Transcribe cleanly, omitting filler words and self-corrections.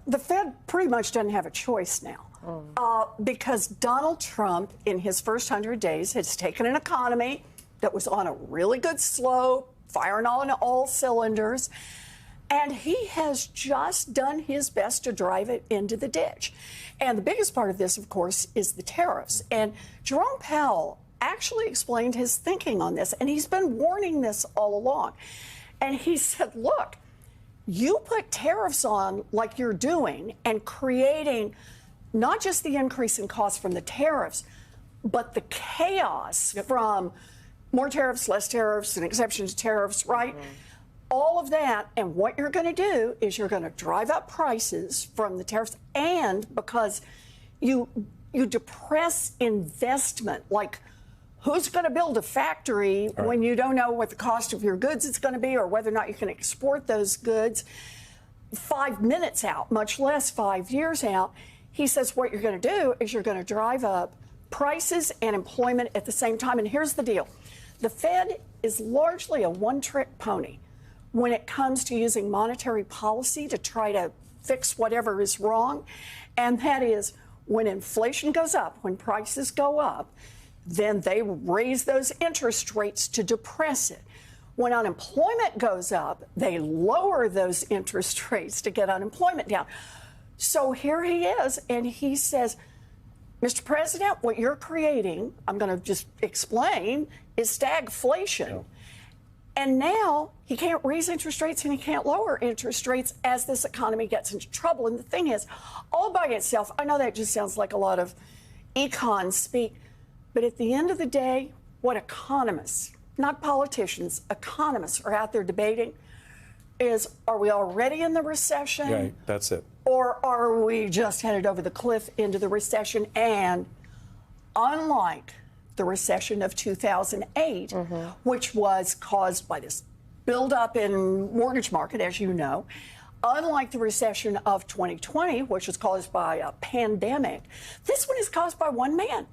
the Fed pretty much doesn't have a choice now. Because Donald Trump, in his first 100 days, has taken an economy that was on a really good slope, firing on all cylinders, and he has just done his best to drive it into the ditch. And the biggest part of this, of course, is the tariffs. And Jerome Powell actually explained his thinking on this, and he's been warning this all along. And he said, look, you put tariffs on like you're doing and creating not just the increase in costs from the tariffs, but the chaos from more tariffs, less tariffs, an exception to tariffs, right? All of that. And what you're going to do is you're going to drive up prices from the tariffs. And because you depress investment, like who's going to build a factory when you don't know what the cost of your goods is going to be or whether or not you can export those goods 5 minutes out, much less 5 years out. He says what you're going to do is you're going to drive up prices and employment at the same time. And here's the deal. The Fed is largely a one-trick pony when it comes to using monetary policy to try to fix whatever is wrong. And that is when inflation goes up, when prices go up, then they raise those interest rates to depress it. When unemployment goes up, they lower those interest rates to get unemployment down. So here he is, and he says, Mr. President, what you're creating, I'm going to just explain, is stagflation. Yeah. And now he can't raise interest rates and he can't lower interest rates as this economy gets into trouble. And the thing is, all by itself, I know that just sounds like a lot of econ speak, but at the end of the day, what economists, not politicians, economists are out there debating is, are we already in the recession? Right, that's it. Or are we just headed over the cliff into the recession? And unlike the recession of 2008, which was caused by this buildup in mortgage market, as you know, unlike the recession of 2020, which was caused by a pandemic, this one is caused by one man.